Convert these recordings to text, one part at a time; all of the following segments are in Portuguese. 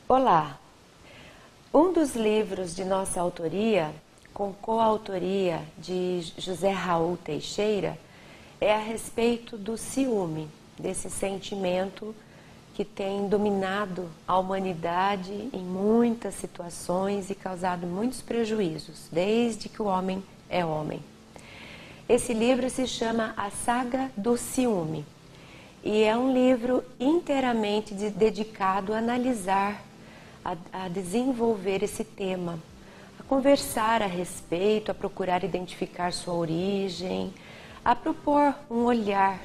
Olá! Um dos livros de nossa autoria, com coautoria de José Raul Teixeira, é a respeito do ciúme, desse sentimento que tem dominado a humanidade em muitas situações e causado muitos prejuízos, desde que o homem é homem. Esse livro se chama A Saga do Ciúme e é um livro inteiramente dedicado a analisar, a desenvolver esse tema, a conversar a respeito, a procurar identificar sua origem, a propor um olhar.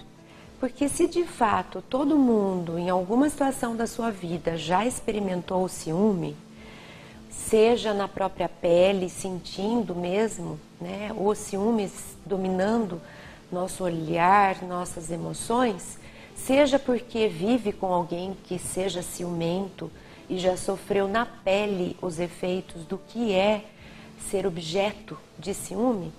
Porque se de fato todo mundo, em alguma situação da sua vida, já experimentou o ciúme, seja na própria pele, sentindo mesmo, né, o ciúme dominando nosso olhar, nossas emoções, seja porque vive com alguém que seja ciumento e já sofreu na pele os efeitos do que é ser objeto de ciúme,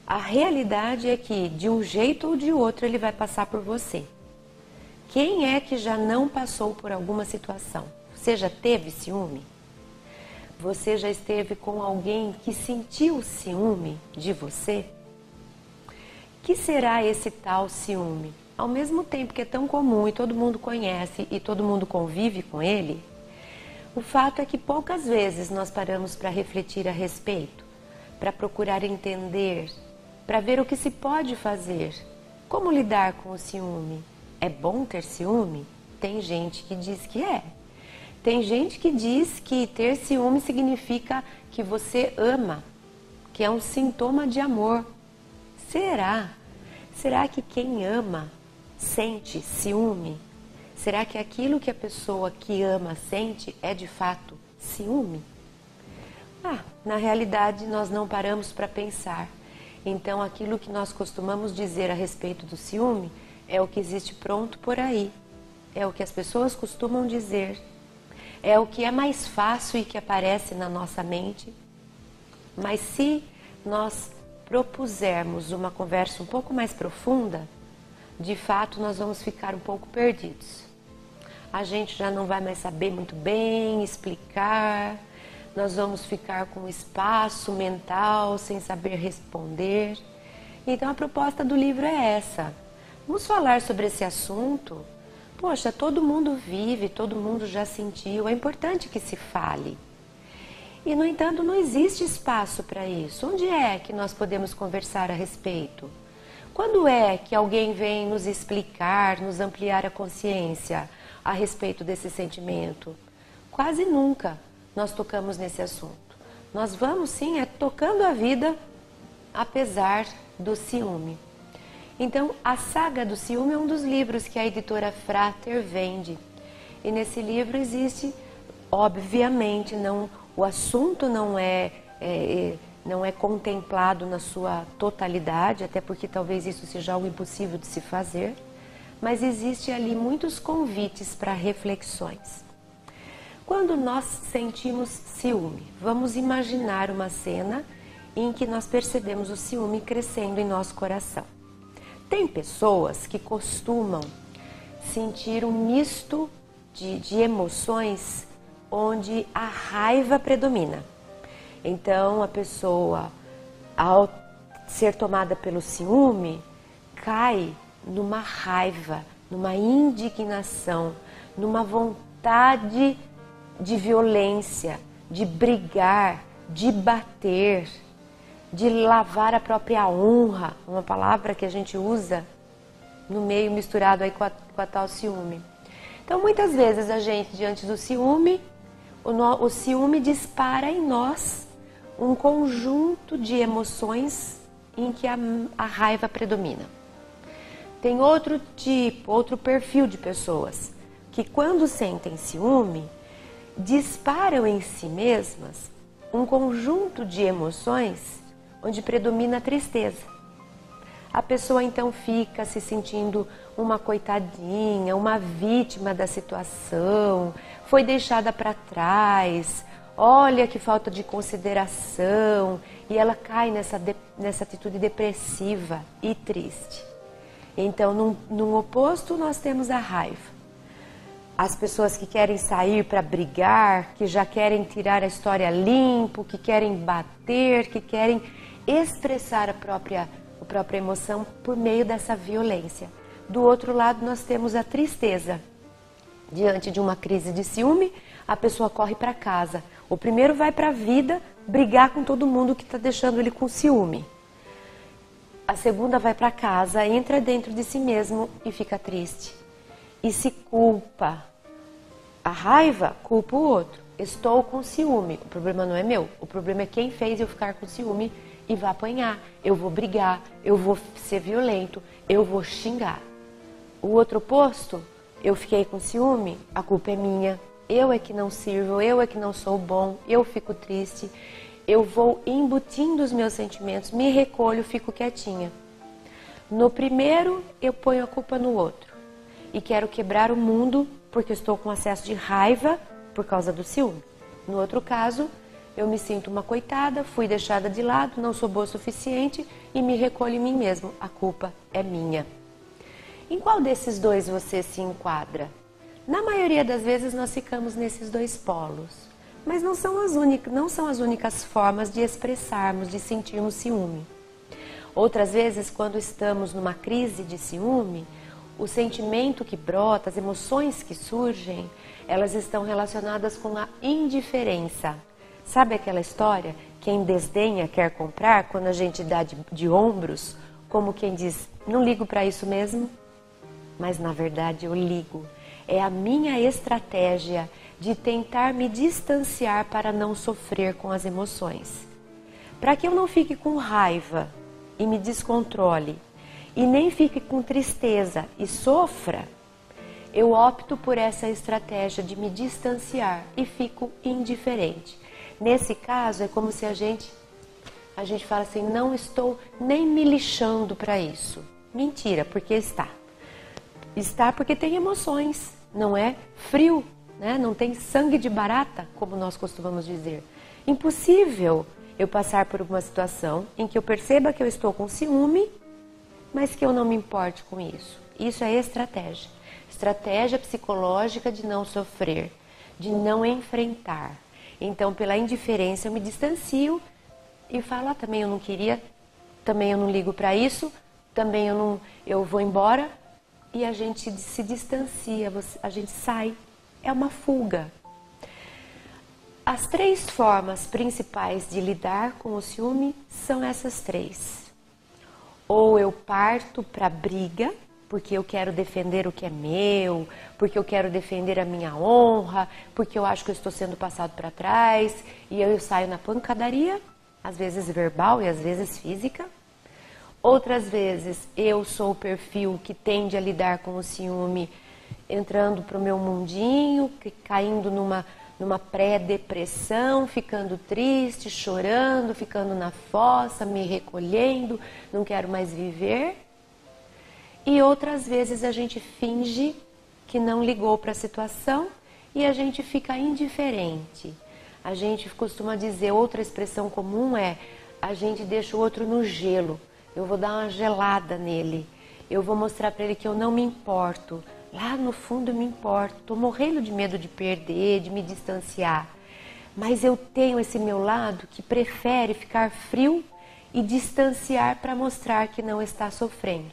a realidade é que, de um jeito ou de outro, ele vai passar por você. Quem é que já não passou por alguma situação? Você já teve ciúme? Você já esteve com alguém que sentiu ciúme de você? Que será esse tal ciúme? Ao mesmo tempo que é tão comum e todo mundo conhece e todo mundo convive com ele, o fato é que poucas vezes nós paramos para refletir a respeito, para procurar entender, para ver o que se pode fazer. Como lidar com o ciúme? É bom ter ciúme? Tem gente que diz que é. Tem gente que diz que ter ciúme significa que você ama, que é um sintoma de amor. Será? Será que quem ama sente ciúme? Será que aquilo que a pessoa que ama sente é de fato ciúme? Na realidade nós não paramos para pensar. Então aquilo que nós costumamos dizer a respeito do ciúme é o que existe pronto por aí. É o que as pessoas costumam dizer. É o que é mais fácil e que aparece na nossa mente. Mas se nós propusermos uma conversa um pouco mais profunda, de fato nós vamos ficar um pouco perdidos. A gente já não vai mais saber muito bem explicar, nós vamos ficar com espaço mental sem saber responder. Então a proposta do livro é essa. Vamos falar sobre esse assunto. Poxa, todo mundo vive, todo mundo já sentiu, é importante que se fale. E no entanto não existe espaço para isso. Onde é que nós podemos conversar a respeito? Quando é que alguém vem nos explicar, nos ampliar a consciência a respeito desse sentimento? Quase nunca nós tocamos nesse assunto. Nós vamos sim tocando a vida apesar do ciúme. Então, a Saga do Ciúme é um dos livros que a editora Frater vende. E nesse livro existe, obviamente, o assunto não é contemplado na sua totalidade, até porque talvez isso seja algo impossível de se fazer, mas existe ali muitos convites para reflexões. Quando nós sentimos ciúme, vamos imaginar uma cena em que nós percebemos o ciúme crescendo em nosso coração. Tem pessoas que costumam sentir um misto de emoções onde a raiva predomina. Então a pessoa, ao ser tomada pelo ciúme, cai numa raiva, numa indignação, numa vontade de violência, de brigar, de bater, de lavar a própria honra, uma palavra que a gente usa no meio misturado aí com a tal ciúme. Então muitas vezes a gente, diante do ciúme, o ciúme dispara em nós um conjunto de emoções em que a raiva predomina. Tem outro perfil de pessoas que quando sentem ciúme, disparam em si mesmas um conjunto de emoções onde predomina a tristeza. A pessoa então fica se sentindo uma coitadinha, uma vítima da situação, foi deixada para trás, olha que falta de consideração, e ela cai nessa atitude depressiva e triste. Então, no oposto, nós temos a raiva. as pessoas que querem sair para brigar, que já querem tirar a história limpo, que querem bater, que querem expressar a própria emoção por meio dessa violência. Do outro lado, nós temos a tristeza. Diante de uma crise de ciúme, a pessoa corre para casa. O primeiro vai para a vida brigar com todo mundo que está deixando ele com ciúme. A segunda vai para casa, entra dentro de si mesmo e fica triste. E se culpa. A raiva culpa o outro. Estou com ciúme. O problema não é meu. O problema é quem fez eu ficar com ciúme e vai apanhar. Eu vou brigar, eu vou ser violento, eu vou xingar. O outro oposto, eu fiquei com ciúme, a culpa é minha. Eu é que não sirvo, eu é que não sou bom, eu fico triste. Eu vou embutindo os meus sentimentos, me recolho, fico quietinha. No primeiro, eu ponho a culpa no outro. E quero quebrar o mundo porque estou com acesso de raiva por causa do ciúme. No outro caso, eu me sinto uma coitada, fui deixada de lado, não sou boa o suficiente e me recolho em mim mesmo. A culpa é minha. Em qual desses dois você se enquadra? Na maioria das vezes nós ficamos nesses dois polos. Mas não são as únicas formas de expressarmos, de sentirmos ciúme. Outras vezes, quando estamos numa crise de ciúme, o sentimento que brota, as emoções que surgem, elas estão relacionadas com a indiferença. Sabe aquela história? Quem desdenha quer comprar, quando a gente dá de ombros, como quem diz, não ligo para isso mesmo? Mas na verdade eu ligo. É a minha estratégia de tentar me distanciar para não sofrer com as emoções. Para que eu não fique com raiva e me descontrole, e nem fique com tristeza e sofra, eu opto por essa estratégia de me distanciar e fico indiferente. Nesse caso, é como se a gente fala assim, não estou nem me lixando para isso. Mentira, porque está. Está porque tem emoções, não é frio, né? Não tem sangue de barata, como nós costumamos dizer. Impossível eu passar por uma situação em que eu perceba que eu estou com ciúme, mas que eu não me importe com isso. Isso é estratégia. Estratégia psicológica de não sofrer, de não enfrentar. Então, pela indiferença, eu me distancio e falo, também eu não queria, também eu não ligo para isso, também eu vou embora. E a gente se distancia, a gente sai. É uma fuga. As três formas principais de lidar com o ciúme são essas três. Ou eu parto para a briga, porque eu quero defender o que é meu, porque eu quero defender a minha honra, porque eu acho que eu estou sendo passado para trás, e eu saio na pancadaria, às vezes verbal e às vezes física. Outras vezes eu sou o perfil que tende a lidar com o ciúme, entrando para o meu mundinho, caindo numa pré-depressão, ficando triste, chorando, ficando na fossa, me recolhendo, não quero mais viver. E outras vezes a gente finge que não ligou para a situação e a gente fica indiferente. A gente costuma dizer, outra expressão comum é, a gente deixa o outro no gelo. Eu vou dar uma gelada nele, eu vou mostrar para ele que eu não me importo. Lá no fundo eu me importo, estou morrendo de medo de perder, de me distanciar. Mas eu tenho esse meu lado que prefere ficar frio e distanciar para mostrar que não está sofrendo.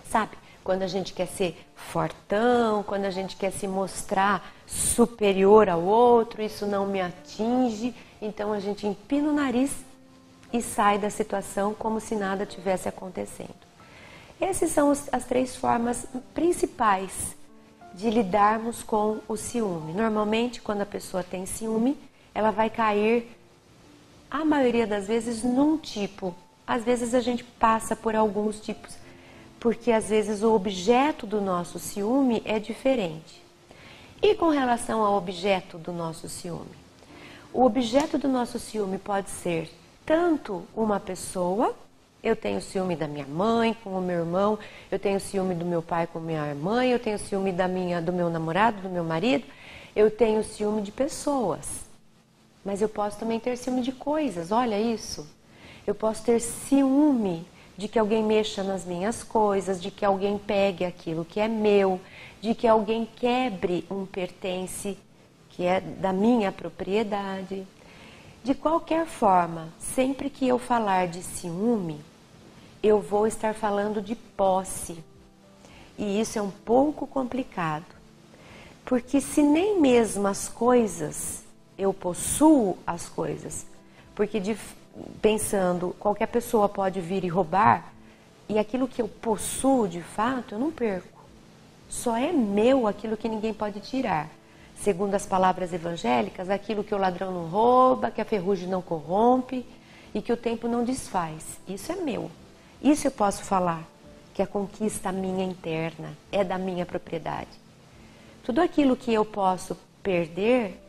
Sabe? Quando a gente quer ser fortão, quando a gente quer se mostrar superior ao outro, isso não me atinge, então a gente empina o nariz e sai da situação como se nada tivesse acontecendo. Essas são as três formas principais de lidarmos com o ciúme. Normalmente, quando a pessoa tem ciúme, ela vai cair, a maioria das vezes, num tipo. Às vezes a gente passa por alguns tipos, porque às vezes o objeto do nosso ciúme é diferente. E com relação ao objeto do nosso ciúme? O objeto do nosso ciúme pode ser tanto uma pessoa, eu tenho ciúme da minha mãe com o meu irmão, eu tenho ciúme do meu pai com a minha mãe, eu tenho ciúme do meu namorado, do meu marido, eu tenho ciúme de pessoas. Mas eu posso também ter ciúme de coisas, olha isso. Eu posso ter ciúme de que alguém mexa nas minhas coisas, de que alguém pegue aquilo que é meu, de que alguém quebre um pertence que é da minha propriedade. De qualquer forma, sempre que eu falar de ciúme, eu vou estar falando de posse. E isso é um pouco complicado, porque se nem mesmo as coisas, eu possuo as coisas, porque pensando, qualquer pessoa pode vir e roubar, e aquilo que eu possuo de fato, eu não perco. Só é meu aquilo que ninguém pode tirar. Segundo as palavras evangélicas, aquilo que o ladrão não rouba, que a ferrugem não corrompe e que o tempo não desfaz. Isso é meu. Isso eu posso falar, que a conquista minha interna é da minha propriedade. Tudo aquilo que eu posso perder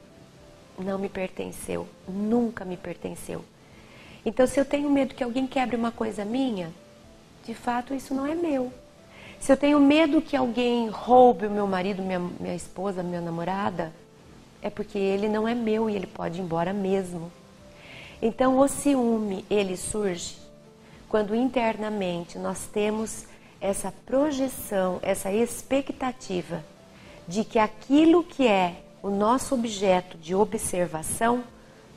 não me pertenceu, nunca me pertenceu. Então, se eu tenho medo que alguém quebre uma coisa minha, de fato isso não é meu. Se eu tenho medo que alguém roube o meu marido, minha esposa, minha namorada, é porque ele não é meu e ele pode ir embora mesmo. Então, o ciúme, ele surge quando internamente nós temos essa projeção, essa expectativa de que aquilo que é o nosso objeto de observação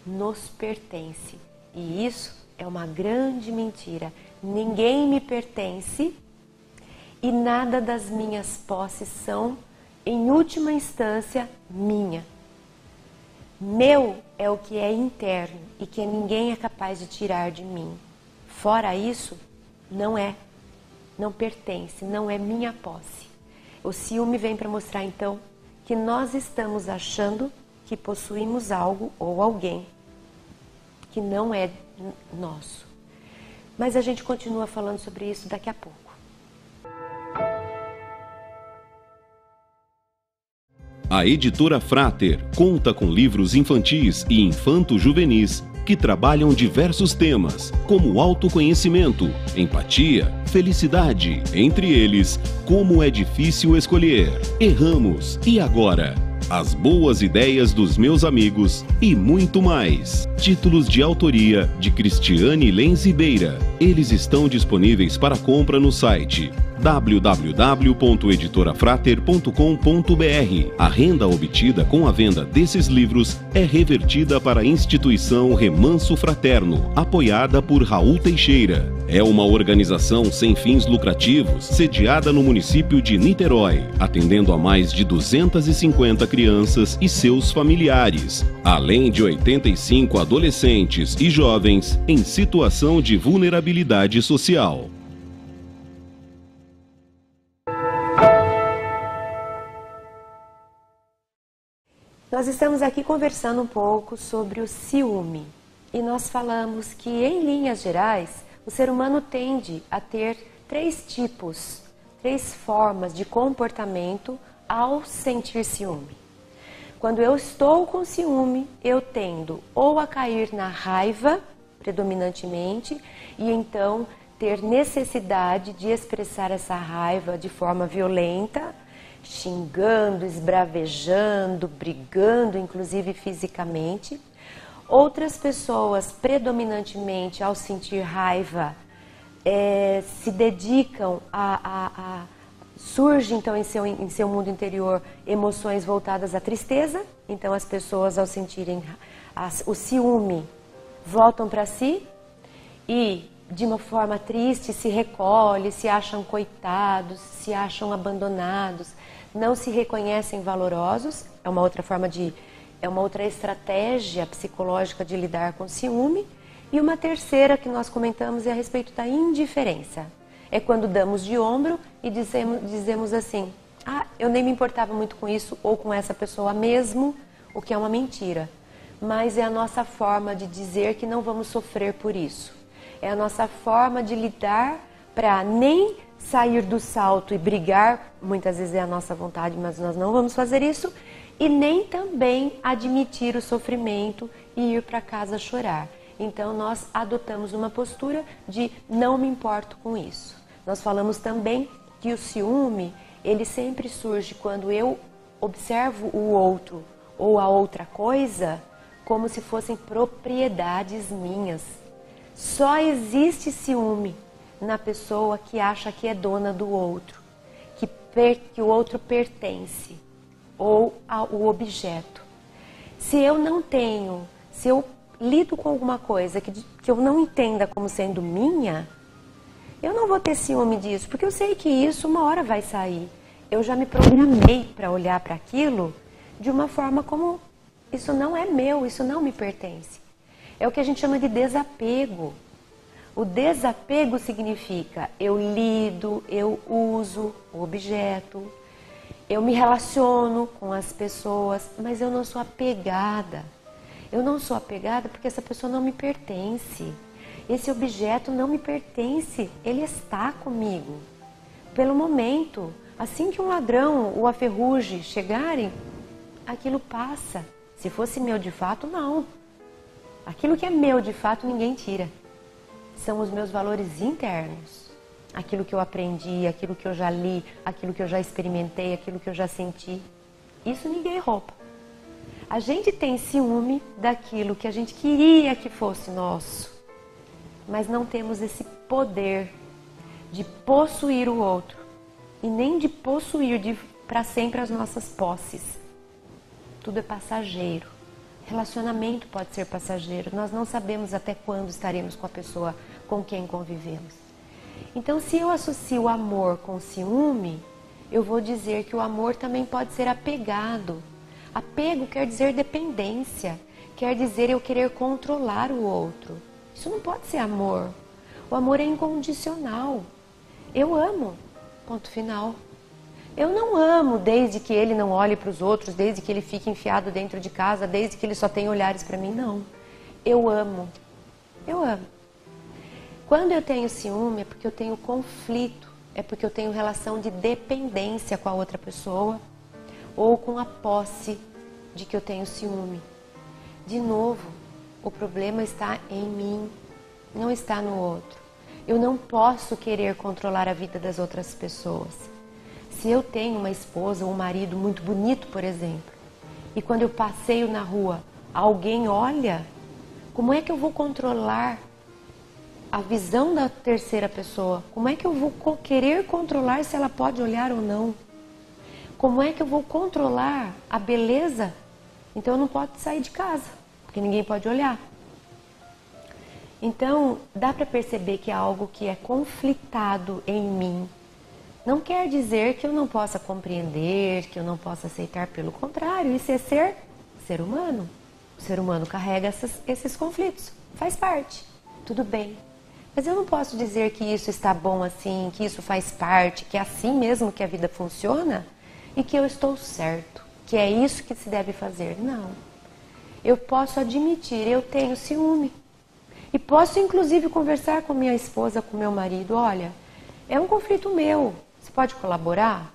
nos pertence. E isso é uma grande mentira. Ninguém me pertence e nada das minhas posses são, em última instância, minha. Meu é o que é interno e que ninguém é capaz de tirar de mim. Fora isso, não é, não pertence, não é minha posse. O ciúme vem para mostrar então que nós estamos achando que possuímos algo ou alguém que não é nosso. Mas a gente continua falando sobre isso daqui a pouco. A editora Frater conta com livros infantis e infanto-juvenis que trabalham diversos temas, como autoconhecimento, empatia, felicidade, entre eles, como é difícil escolher, erramos, e agora? As boas ideias dos meus amigos e muito mais. Títulos de autoria de Cristiane Lenz Ribeira. Eles estão disponíveis para compra no site www.editorafrater.com.br. A renda obtida com a venda desses livros é revertida para a instituição Remanso Fraterno, apoiada por Raul Teixeira. É uma organização sem fins lucrativos, sediada no município de Niterói, atendendo a mais de 250 crianças e seus familiares, além de 85 adolescentes e jovens em situação de vulnerabilidade social. Nós estamos aqui conversando um pouco sobre o ciúme e nós falamos que, em linhas gerais, o ser humano tende a ter três formas de comportamento ao sentir ciúme. Quando eu estou com ciúme, eu tendo ou a cair na raiva, predominantemente, e então ter necessidade de expressar essa raiva de forma violenta, xingando, esbravejando, brigando, inclusive fisicamente. Outras pessoas, predominantemente ao sentir raiva, se dedicam surge então em seu mundo interior emoções voltadas à tristeza. Então as pessoas, ao sentirem o ciúme, voltam para si e de uma forma triste se recolhem, se acham coitados, se acham abandonados, não se reconhecem valorosos. É uma outra estratégia psicológica de lidar com o ciúme. E uma terceira que nós comentamos é a respeito da indiferença. É quando damos de ombro e dizemos assim: eu nem me importava muito com isso ou com essa pessoa mesmo, o que é uma mentira. Mas é a nossa forma de dizer que não vamos sofrer por isso. É a nossa forma de lidar para nem sair do salto e brigar, muitas vezes é a nossa vontade, mas nós não vamos fazer isso, e nem também admitir o sofrimento e ir para casa chorar. Então nós adotamos uma postura de não me importo com isso. Nós falamos também que o ciúme, ele sempre surge quando eu observo o outro ou a outra coisa como se fossem propriedades minhas. Só existe ciúme na pessoa que acha que é dona do outro, que o outro pertence, ou o objeto. Se eu não tenho, se eu lido com alguma coisa que eu não entenda como sendo minha, eu não vou ter ciúme disso, porque eu sei que isso uma hora vai sair. Eu já me programei para olhar para aquilo de uma forma como isso não é meu, isso não me pertence. É o que a gente chama de desapego. O desapego significa eu lido, eu uso o objeto, eu me relaciono com as pessoas, mas eu não sou apegada. Eu não sou apegada porque essa pessoa não me pertence. Esse objeto não me pertence, ele está comigo. Pelo momento, assim que um ladrão ou a ferrugem chegarem, aquilo passa. Se fosse meu de fato, não. Aquilo que é meu de fato, ninguém tira. São os meus valores internos. Aquilo que eu aprendi, aquilo que eu já li, aquilo que eu já experimentei, aquilo que eu já senti. Isso ninguém rouba. A gente tem ciúme daquilo que a gente queria que fosse nosso, mas não temos esse poder de possuir o outro e nem de possuir para sempre as nossas posses. Tudo é passageiro. Relacionamento pode ser passageiro. Nós não sabemos até quando estaremos com a pessoa com quem convivemos. Então, se eu associo o amor com o ciúme, eu vou dizer que o amor também pode ser apegado. Apego quer dizer dependência, quer dizer eu querer controlar o outro. Isso não pode ser amor. O amor é incondicional. Eu amo, ponto final. Eu não amo desde que ele não olhe para os outros, desde que ele fique enfiado dentro de casa, desde que ele só tenha olhares para mim, não. Eu amo. Eu amo. Quando eu tenho ciúme é porque eu tenho conflito, é porque eu tenho relação de dependência com a outra pessoa ou com a posse de que eu tenho ciúme. De novo, o problema está em mim, não está no outro. Eu não posso querer controlar a vida das outras pessoas. Se eu tenho uma esposa ou um marido muito bonito, por exemplo, e quando eu passeio na rua, alguém olha, como é que eu vou controlar a visão da terceira pessoa? Como é que eu vou querer controlar se ela pode olhar ou não? Como é que eu vou controlar a beleza? Então eu não posso sair de casa, porque ninguém pode olhar. Então, dá para perceber que é algo que é conflitado em mim. Não quer dizer que eu não possa compreender, que eu não possa aceitar, pelo contrário, isso é ser humano. O ser humano carrega esses conflitos, faz parte, tudo bem. Mas eu não posso dizer que isso está bom assim, que isso faz parte, que é assim mesmo que a vida funciona e que eu estou certo, que é isso que se deve fazer. Não. Eu posso admitir, eu tenho ciúme. E posso inclusive conversar com minha esposa, com meu marido, olha, é um conflito meu. Você pode colaborar?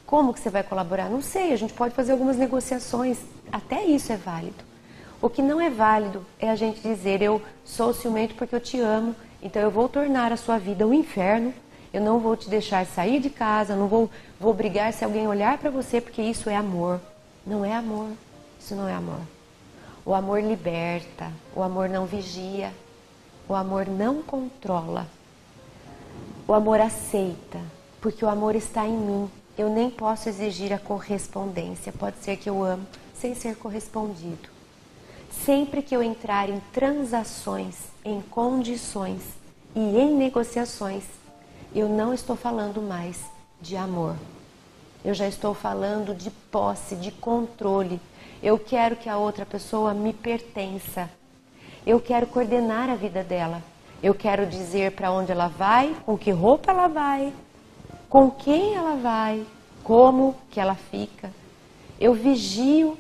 Como que você vai colaborar? Não sei, a gente pode fazer algumas negociações. Até isso é válido. O que não é válido é a gente dizer, eu sou ciumento porque eu te amo, então eu vou tornar a sua vida um inferno, eu não vou te deixar sair de casa, não vou brigar se alguém olhar para você, porque isso é amor. Não é amor, isso não é amor. O amor liberta, o amor não vigia, o amor não controla, o amor aceita. Porque o amor está em mim, eu nem posso exigir a correspondência. Pode ser que eu amo sem ser correspondido. Sempre que eu entrar em transações, em condições e em negociações, eu não estou falando mais de amor. Eu já estou falando de posse, de controle. Eu quero que a outra pessoa me pertença. Eu quero coordenar a vida dela. Eu quero dizer para onde ela vai, com que roupa ela vai, com quem ela vai, como que ela fica. Eu vigio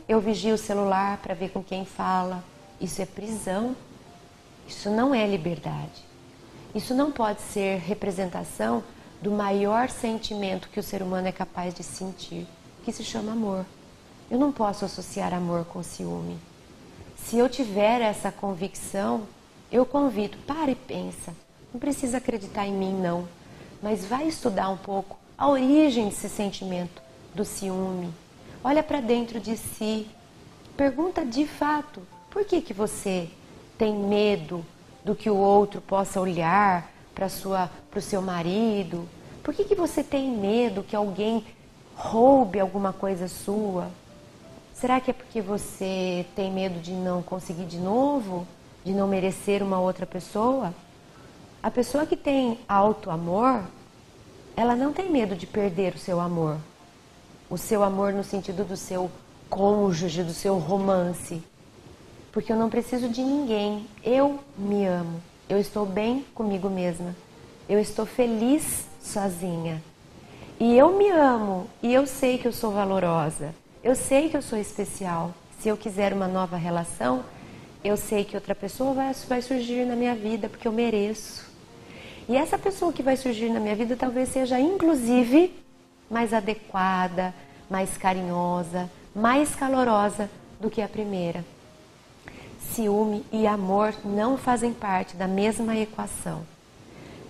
o celular para ver com quem fala. Isso é prisão. Isso não é liberdade. Isso não pode ser representação do maior sentimento que o ser humano é capaz de sentir, que se chama amor. Eu não posso associar amor com ciúme. Se eu tiver essa convicção, eu convido, para e pensa. Não precisa acreditar em mim, não. Mas vai estudar um pouco a origem desse sentimento do ciúme. Olha para dentro de si. Pergunta de fato, por que você tem medo do que o outro possa olhar? para o seu marido? Por que você tem medo que alguém roube alguma coisa sua? Será que é porque você tem medo de não conseguir de novo? De não merecer uma outra pessoa? A pessoa que tem auto-amor, ela não tem medo de perder o seu amor. O seu amor no sentido do seu cônjuge, do seu romance. Porque eu não preciso de ninguém. Eu me amo. Eu estou bem comigo mesma. Eu estou feliz sozinha. E eu me amo. E eu sei que eu sou valorosa. Eu sei que eu sou especial. Se eu quiser uma nova relação, eu sei que outra pessoa vai surgir na minha vida, porque eu mereço. E essa pessoa que vai surgir na minha vida talvez seja, inclusive, mais adequada, mais carinhosa, mais calorosa do que a primeira. Ciúme e amor não fazem parte da mesma equação.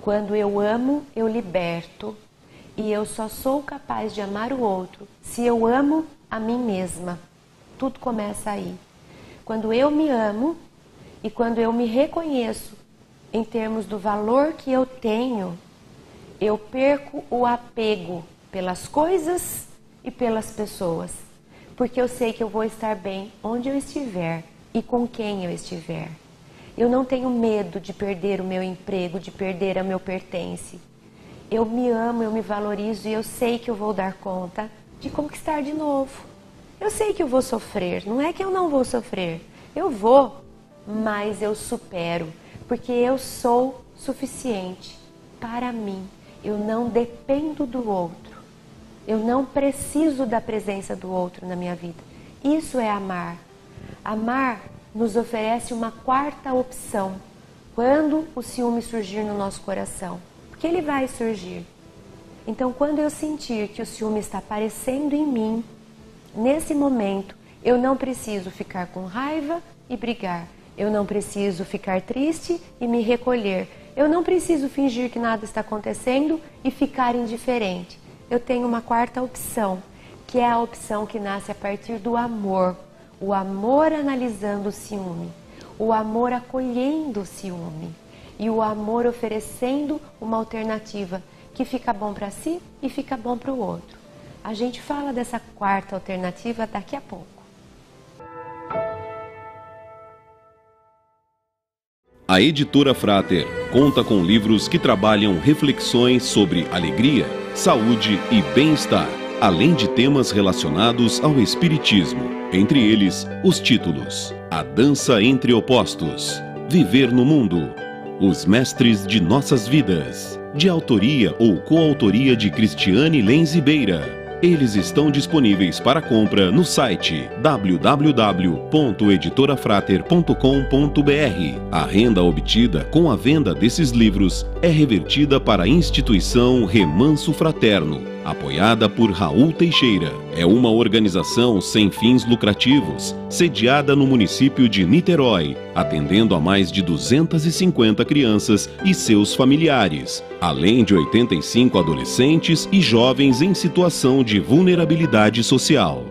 Quando eu amo, eu liberto. E eu só sou capaz de amar o outro se eu amo a mim mesma. Tudo começa aí. Quando eu me amo e quando eu me reconheço em termos do valor que eu tenho, eu perco o apego pelas coisas e pelas pessoas. Porque eu sei que eu vou estar bem onde eu estiver e com quem eu estiver. Eu não tenho medo de perder o meu emprego, de perder o meu pertence. Eu me amo, eu me valorizo e eu sei que eu vou dar conta de conquistar de novo. Eu sei que eu vou sofrer, não é que eu não vou sofrer. Eu vou, mas eu supero, porque eu sou suficiente para mim. Eu não dependo do outro. Eu não preciso da presença do outro na minha vida. Isso é amar. Amar nos oferece uma quarta opção quando o ciúme surgir no nosso coração. Porque ele vai surgir. Então, quando eu sentir que o ciúme está aparecendo em mim, nesse momento, eu não preciso ficar com raiva e brigar. Eu não preciso ficar triste e me recolher. Eu não preciso fingir que nada está acontecendo e ficar indiferente. Eu tenho uma quarta opção, que é a opção que nasce a partir do amor. O amor analisando o ciúme. O amor acolhendo o ciúme. E o amor oferecendo uma alternativa que fica bom para si e fica bom para o outro. A gente fala dessa quarta alternativa daqui a pouco. A Editora Frater conta com livros que trabalham reflexões sobre alegria, saúde e bem-estar, além de temas relacionados ao espiritismo. Entre eles, os títulos: A Dança entre Opostos, Viver no Mundo, Os Mestres de Nossas Vidas, de autoria ou coautoria de Cristiane Lenz Beira. Eles estão disponíveis para compra no site www.editorafrater.com.br. A renda obtida com a venda desses livros é revertida para a instituição Remanso Fraterno, apoiada por Raul Teixeira. É uma organização sem fins lucrativos, sediada no município de Niterói, atendendo a mais de 250 crianças e seus familiares, além de 85 adolescentes e jovens em situação de vulnerabilidade social.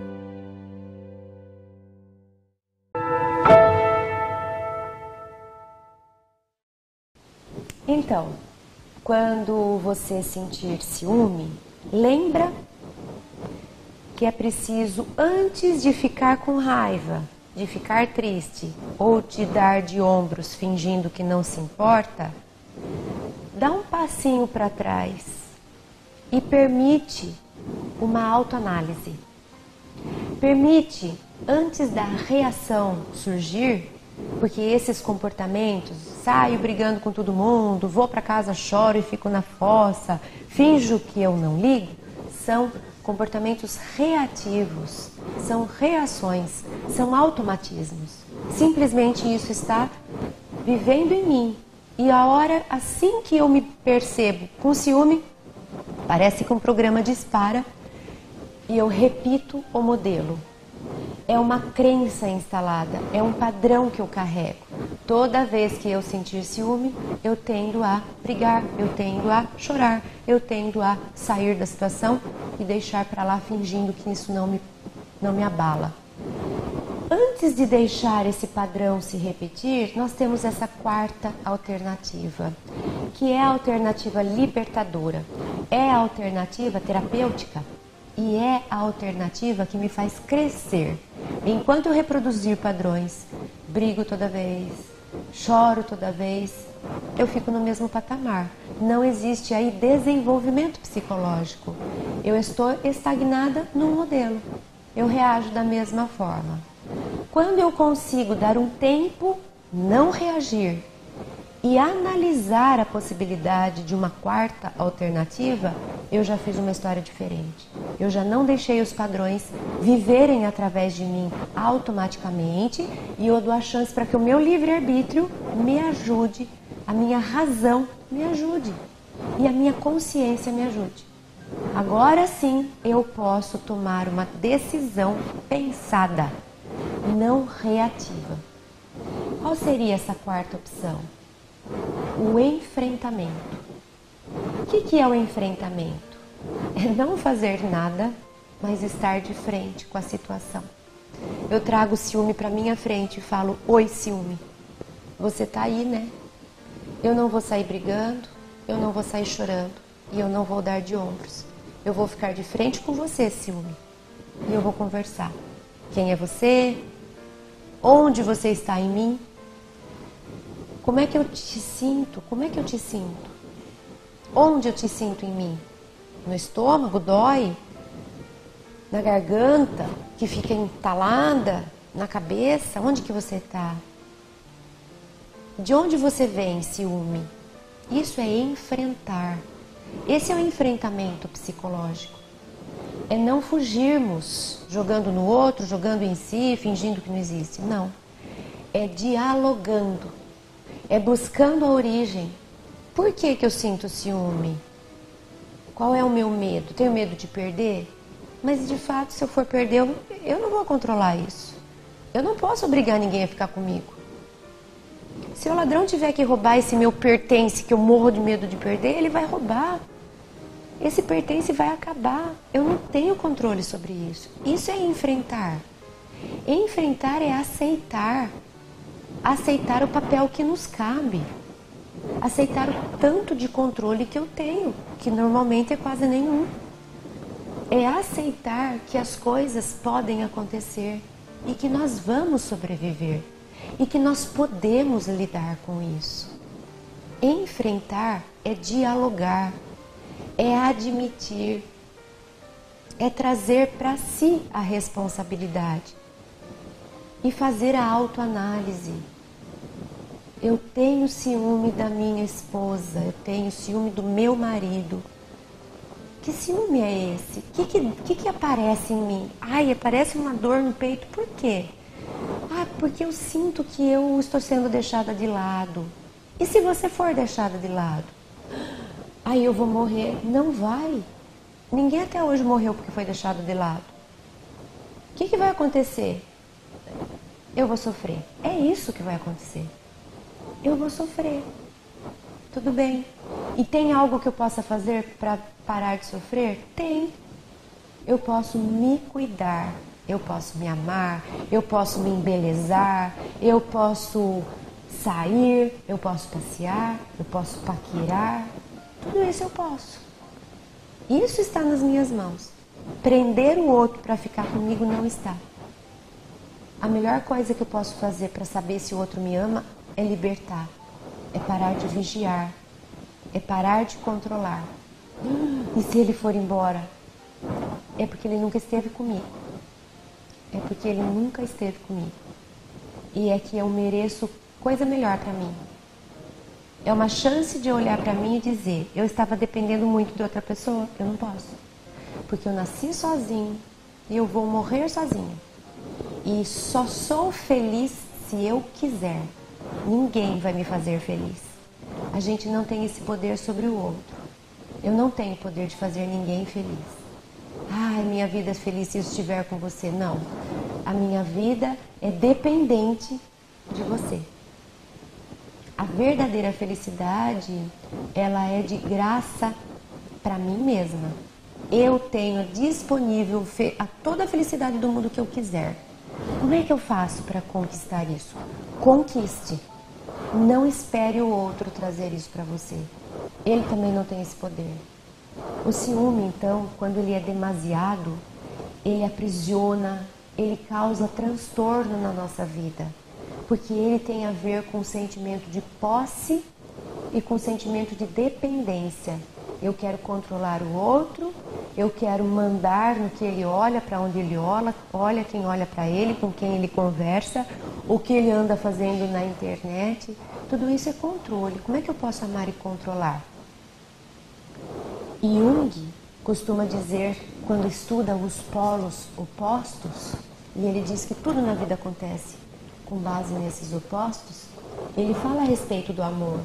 Então, quando você sentir ciúme, lembra que é preciso, antes de ficar com raiva, de ficar triste ou de dar de ombros fingindo que não se importa, dá um passinho para trás e permite uma autoanálise. Permite, antes da reação surgir, porque esses comportamentos, saio brigando com todo mundo, vou para casa, choro e fico na fossa, finjo que eu não ligo, são comportamentos reativos, são reações, são automatismos. Simplesmente isso está vivendo em mim. E a hora, assim que eu me percebo com ciúme, parece que um programa dispara e eu repito o modelo. É uma crença instalada, é um padrão que eu carrego. Toda vez que eu sentir ciúme, eu tendo a brigar, eu tendo a chorar, eu tendo a sair da situação e deixar para lá fingindo que isso não me abala. Antes de deixar esse padrão se repetir, nós temos essa quarta alternativa, que é a alternativa libertadora, é a alternativa terapêutica e é a alternativa que me faz crescer. Enquanto eu reproduzir padrões, brigo toda vez, choro toda vez, eu fico no mesmo patamar. Não existe aí desenvolvimento psicológico. Eu estou estagnada num modelo. Eu reajo da mesma forma. Quando eu consigo dar um tempo, não reagir e analisar a possibilidade de uma quarta alternativa, eu já fiz uma história diferente. Eu já não deixei os padrões viverem através de mim automaticamente e eu dou a chance para que o meu livre-arbítrio me ajude, a minha razão me ajude e a minha consciência me ajude. Agora sim eu posso tomar uma decisão pensada, não reativa. Qual seria essa quarta opção? O enfrentamento. O que é o enfrentamento? É não fazer nada, mas estar de frente com a situação. Eu trago o ciúme para minha frente e falo: oi, ciúme, você tá aí, né? Eu não vou sair brigando, eu não vou sair chorando e eu não vou dar de ombros. Eu vou ficar de frente com você, ciúme, e eu vou conversar. Quem é você? Onde você está em mim? Como é que eu te sinto? Como é que eu te sinto? Onde eu te sinto em mim? No estômago, dói? Na garganta, que fica entalada? Na cabeça? Onde que você está? De onde você vem, ciúme? Isso é enfrentar. Esse é o enfrentamento psicológico. É não fugirmos jogando no outro, jogando em si, fingindo que não existe. Não. É dialogando. É buscando a origem. Por que eu sinto ciúme? Qual é o meu medo? Tenho medo de perder? Mas de fato, se eu for perder, eu não vou controlar isso. Eu não posso obrigar ninguém a ficar comigo. Se o ladrão tiver que roubar esse meu pertence, que eu morro de medo de perder, ele vai roubar. Esse pertence vai acabar. Eu não tenho controle sobre isso. Isso é enfrentar. Enfrentar é aceitar. Aceitar o papel que nos cabe. Aceitar o tanto de controle que eu tenho, que normalmente é quase nenhum. É aceitar que as coisas podem acontecer e que nós vamos sobreviver e que nós podemos lidar com isso. Enfrentar é dialogar, é admitir, é trazer para si a responsabilidade e fazer a autoanálise. Eu tenho ciúme da minha esposa, eu tenho ciúme do meu marido. Que ciúme é esse? O que aparece em mim? Ai, aparece uma dor no peito, por quê? Ah, porque eu sinto que eu estou sendo deixada de lado. E se você for deixada de lado? Aí eu vou morrer. Não vai. Ninguém até hoje morreu porque foi deixado de lado. O que vai acontecer? Eu vou sofrer. É isso que vai acontecer. Eu vou sofrer. Tudo bem. E tem algo que eu possa fazer para parar de sofrer? Tem. Eu posso me cuidar, eu posso me amar, eu posso me embelezar, eu posso sair, eu posso passear, eu posso paquerar. Tudo isso eu posso. Isso está nas minhas mãos. Prender o outro para ficar comigo não está. A melhor coisa que eu posso fazer para saber se o outro me ama é libertar, é parar de vigiar, é parar de controlar. E se ele for embora? É porque ele nunca esteve comigo. É porque ele nunca esteve comigo. E é que eu mereço coisa melhor para mim. É uma chance de olhar para mim e dizer: eu estava dependendo muito de outra pessoa, eu não posso. Porque eu nasci sozinho e eu vou morrer sozinho. E só sou feliz se eu quiser. Ninguém vai me fazer feliz. A gente não tem esse poder sobre o outro. Eu não tenho poder de fazer ninguém feliz. Ai, minha vida é feliz se eu estiver com você. Não. A minha vida é dependente de você. A verdadeira felicidade, ela é de graça para mim mesma. Eu tenho disponível toda a felicidade do mundo que eu quiser. Como é que eu faço para conquistar isso? Conquiste. Não espere o outro trazer isso para você. ele também não tem esse poder. O ciúme, então, quando ele é demasiado, ele aprisiona, ele causa transtorno na nossa vida, porque ele tem a ver com o sentimento de posse e com o sentimento de dependência. Eu quero controlar o outro, eu quero mandar no que ele olha, para onde ele olha, quem olha para ele, com quem ele conversa, o que ele anda fazendo na internet. Tudo isso é controle. Como é que eu posso amar e controlar? Jung costuma dizer, quando estuda os polos opostos, e ele diz que tudo na vida acontece com base nesses opostos, ele fala a respeito do amor.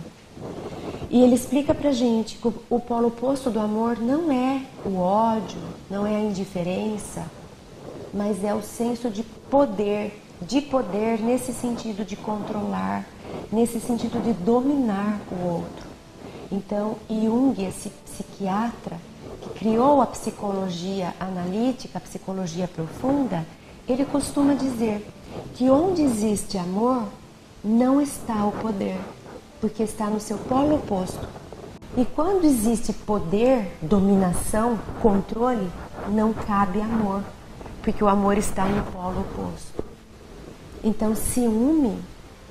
E ele explica pra gente que o polo oposto do amor não é o ódio, não é a indiferença, mas é o senso de poder nesse sentido de controlar, nesse sentido de dominar o outro. Então, Jung, esse psiquiatra que criou a psicologia analítica, a psicologia profunda, ele costuma dizer que onde existe amor, não está o poder, porque está no seu polo oposto. E quando existe poder, dominação, controle, não cabe amor, porque o amor está no polo oposto. Então, ciúme,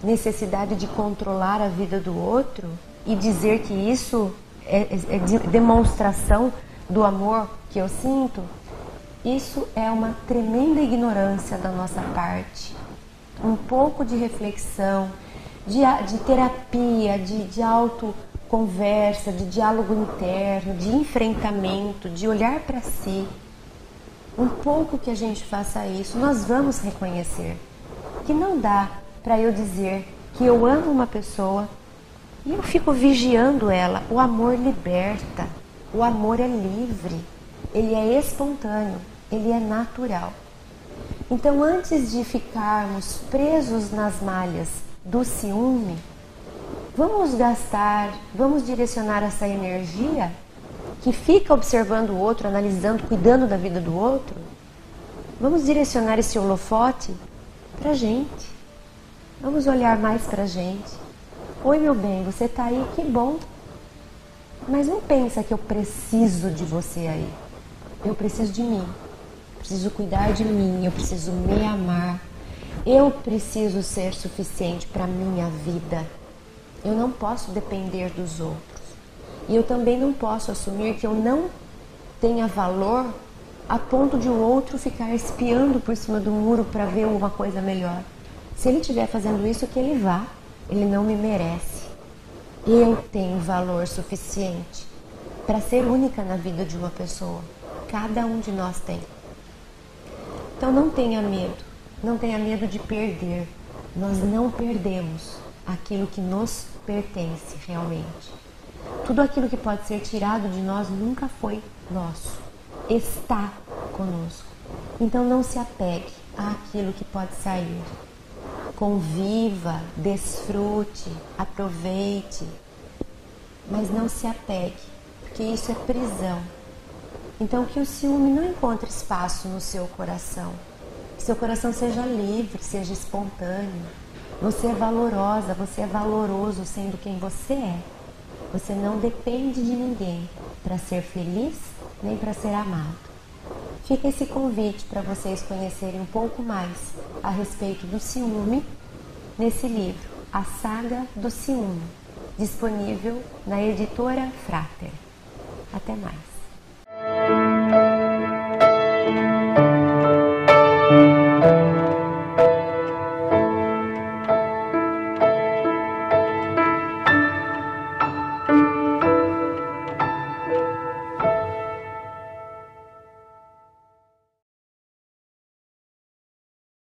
necessidade de controlar a vida do outro e dizer que isso é demonstração do amor que eu sinto, isso é uma tremenda ignorância da nossa parte. Um pouco de reflexão, de terapia, de autoconversa, de diálogo interno, de enfrentamento, de olhar para si. Um pouco que a gente faça isso, nós vamos reconhecer que não dá para eu dizer que eu amo uma pessoa e eu fico vigiando ela. O amor liberta, o amor é livre, ele é espontâneo, ele é natural. Então, antes de ficarmos presos nas malhas do ciúme, vamos direcionar essa energia que fica observando o outro, analisando, cuidando da vida do outro. Vamos direcionar esse holofote pra gente. Vamos olhar mais pra gente. Oi, meu bem, você tá aí, que bom. Mas não pensa que eu preciso de você aí. Eu preciso de mim. Preciso cuidar de mim, eu preciso me amar. Eu preciso ser suficiente para minha vida. Eu não posso depender dos outros. E eu também não posso assumir que eu não tenha valor a ponto de o outro ficar espiando por cima do muro para ver uma coisa melhor. Se ele estiver fazendo isso, que ele vá. Ele não me merece. Eu tenho valor suficiente para ser única na vida de uma pessoa. Cada um de nós tem. Então não tenha medo de perder. Nós não perdemos aquilo que nos pertence realmente. Tudo aquilo que pode ser tirado de nós nunca foi nosso, está conosco. Então não se apegue àquilo que pode sair. Conviva, desfrute, aproveite, mas não se apegue, porque isso é prisão. Então que o ciúme não encontre espaço no seu coração. Que seu coração seja livre, seja espontâneo. Você é valorosa, você é valoroso sendo quem você é. Você não depende de ninguém para ser feliz nem para ser amado. Fica esse convite para vocês conhecerem um pouco mais a respeito do ciúme nesse livro, A Saga do Ciúme, disponível na editora Frater. Até mais.